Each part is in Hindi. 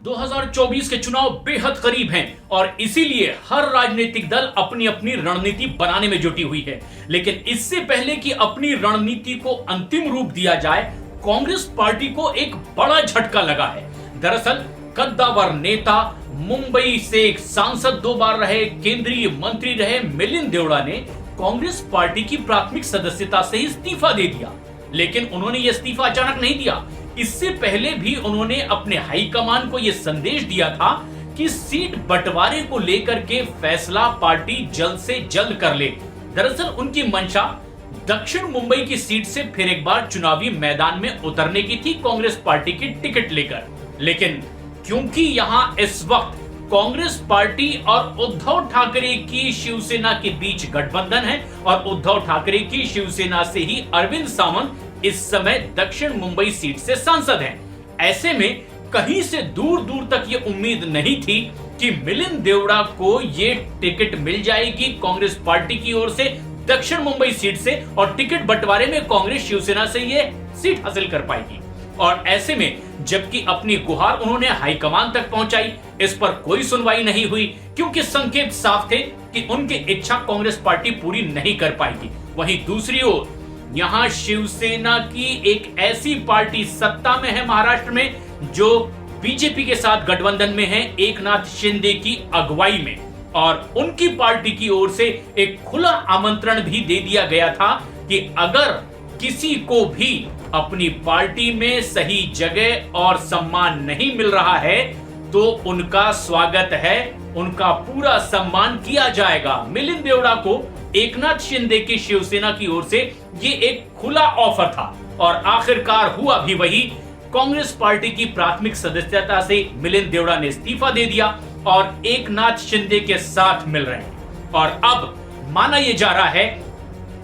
2024 के चुनाव बेहद करीब हैं और इसीलिए हर राजनीतिक दल अपनी अपनी रणनीति बनाने में जुटी हुई है। लेकिन इससे पहले कि अपनी रणनीति को अंतिम रूप दिया जाए, कांग्रेस पार्टी को एक बड़ा झटका लगा है। दरअसल कद्दावर नेता, मुंबई से एक सांसद 2 बार रहे, केंद्रीय मंत्री रहे मिलिंद देवड़ा ने कांग्रेस पार्टी की प्राथमिक सदस्यता से इस्तीफा दे दिया। लेकिन उन्होंने यह इस्तीफा अचानक नहीं दिया। इससे पहले भी उन्होंने अपने हाईकमान को यह संदेश दिया था कि सीट बंटवारे को लेकर के फैसला पार्टी जल्द से जल्द कर ले। दरअसल उनकी मंशा दक्षिण मुंबई की सीट से फिर एक बार चुनावी मैदान में उतरने की थी कांग्रेस पार्टी की टिकट लेकर। लेकिन क्योंकि यहां इस वक्त कांग्रेस पार्टी और उद्धव ठाकरे की शिवसेना के बीच गठबंधन है और उद्धव ठाकरे की शिवसेना से ही अरविंद सावंत इस समय दक्षिण मुंबई सीट से सांसद हैं। ऐसे में कहीं से दूर दूर तक ये उम्मीद नहीं थी कि मिलिंद देवड़ा को ये टिकट मिल जाएगी कांग्रेस पार्टी की ओर से दक्षिण मुंबई सीट से और टिकट बंटवारे में कांग्रेस शिवसेना से ये सीट हासिल कर पाएगी। और ऐसे में जबकि अपनी गुहार उन्होंने हाईकमान तक पहुंचाई, इस पर कोई सुनवाई नहीं हुई क्योंकि संकेत साफ थे कि उनकी इच्छा कांग्रेस पार्टी पूरी नहीं कर पाएगी। वहीं दूसरी ओर यहां शिवसेना की एक ऐसी पार्टी सत्ता में है महाराष्ट्र में जो बीजेपी के साथ गठबंधन में है, एकनाथ शिंदे की अगुवाई में, और उनकी पार्टी की ओर से एक खुला आमंत्रण भी दे दिया गया था कि अगर किसी को भी अपनी पार्टी में सही जगह और सम्मान नहीं मिल रहा है तो उनका स्वागत है, उनका पूरा सम्मान किया जाएगा। मिलिंद देवड़ा को एकनाथ शिंदे की शिवसेना की ओर से ये एक खुला ऑफर था और आखिरकार हुआ भी वही। कांग्रेस पार्टी की प्राथमिक सदस्यता से मिलिंद देवड़ा ने इस्तीफा दे दिया और एकनाथ शिंदे के साथ मिल रहे हैं। और अब माना यह जा रहा है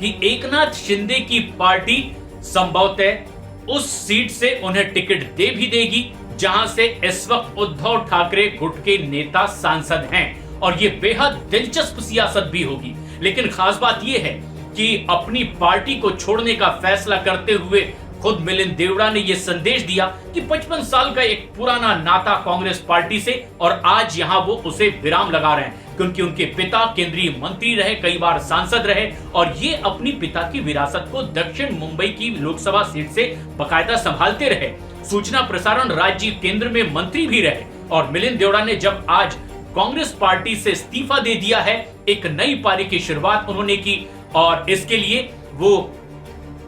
कि एकनाथ शिंदे की पार्टी संभवतः उस सीट से उन्हें टिकट दे भी देगी जहां से इस वक्त उद्धव ठाकरे गुट के नेता सांसद हैं, और ये बेहद दिलचस्प सियासत भी होगी। लेकिन खास बात यह है कि अपनी पार्टी को छोड़ने का फैसला करते हुए खुद मिलिंद देवड़ा ने यह संदेश दिया कि 55 साल का एक पुराना नाता कांग्रेस पार्टी से, और आज यहां वो उसे विराम लगा रहे हैं क्योंकि उनके पिता केंद्रीय मंत्री रहे, कई बार सांसद रहे, और ये अपनी पिता की विरासत को दक्षिण मुंबई की लोकसभा सीट से बाकायदा संभालते रहे, सूचना प्रसारण राज्य केंद्र में मंत्री भी रहे। और मिलिंद देवड़ा ने जब आज कांग्रेस पार्टी से इस्तीफा दे दिया है, एक नई पारी की शुरुआत उन्होंने की और इसके लिए वो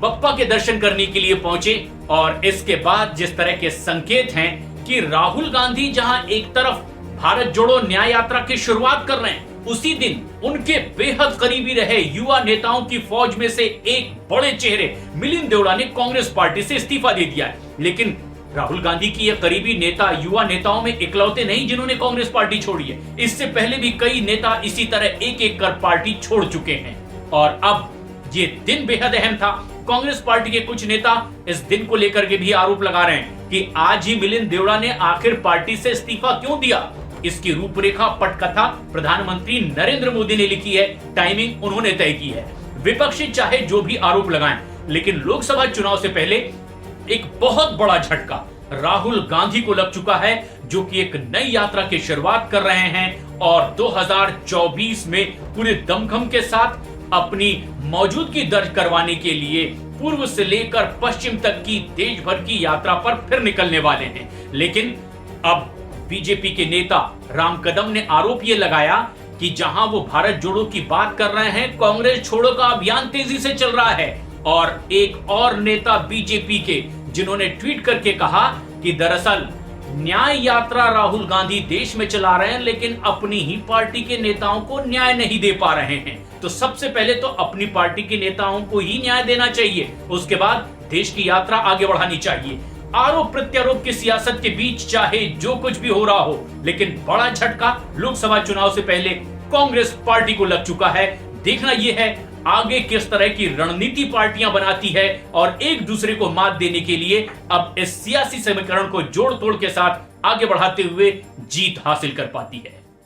बप्पा के दर्शन करने के लिए पहुंचे। और इसके बाद जिस तरह के संकेत हैं कि राहुल गांधी जहां एक तरफ भारत जोड़ो न्याय यात्रा की शुरुआत कर रहे हैं, उसी दिन उनके बेहद करीबी रहे युवा नेताओं की फौज में से एक बड़े चेहरे मिलिंद देवड़ा ने कांग्रेस पार्टी से इस्तीफा दे दिया है। लेकिन राहुल गांधी की ये करीबी नेता युवा नेताओं में इकलौते नहीं जिन्होंने कांग्रेस पार्टी छोड़ी है। इससे पहले भी कई नेता इसी तरह एक एक कर पार्टी छोड़ चुके हैं और अब ये दिन बेहद अहम था। कांग्रेस पार्टी के कुछ नेता इस दिन को लेकर के भी आरोप लगा रहे हैं कि आज ही मिलिंद देवड़ा ने आखिर पार्टी से इस्तीफा क्यों दिया। इसकी रूपरेखा पटकथा प्रधानमंत्री नरेंद्र मोदी ने लिखी है, टाइमिंग उन्होंने तय की है। विपक्षी चाहे जो भी आरोप लगाएं, लेकिन लोकसभा चुनाव से पहले एक बहुत बड़ा झटका राहुल गांधी को लग चुका है, जो कि एक नई यात्रा की शुरुआत कर रहे हैं और 2024 में पूरे दमखम के साथ अपनी मौजूदगी दर्ज करवाने के लिए पूर्व से लेकर पश्चिम तक की देश भर की यात्रा पर फिर निकलने वाले हैं। लेकिन अब बीजेपी के नेता राम कदम ने आरोप ये लगाया कि जहां वो भारत जोड़ो की बात कर रहे हैं, कांग्रेस छोड़ो का अभियान तेजी से चल रहा है। और एक और नेता बीजेपी के जिन्होंने ट्वीट करके कहा कि दरअसल न्याय यात्रा राहुल गांधी देश में चला रहे हैं लेकिन अपनी ही पार्टी के नेताओं को न्याय नहीं दे पा रहे हैं। तो सबसे पहले तो अपनी पार्टी के नेताओं को ही न्याय देना चाहिए, उसके बाद देश की यात्रा आगे बढ़ानी चाहिए। आरोप प्रत्यारोप की सियासत के बीच चाहे जो कुछ भी हो रहा हो, लेकिन बड़ा झटका लोकसभा चुनाव से पहले कांग्रेस पार्टी को लग चुका है। देखना यह है आगे किस तरह की रणनीति पार्टियां बनाती है और एक दूसरे को मात देने के लिए अब इस सियासी समीकरण को जोड़ तोड़ के साथ आगे बढ़ाते हुए जीत हासिल कर पाती है।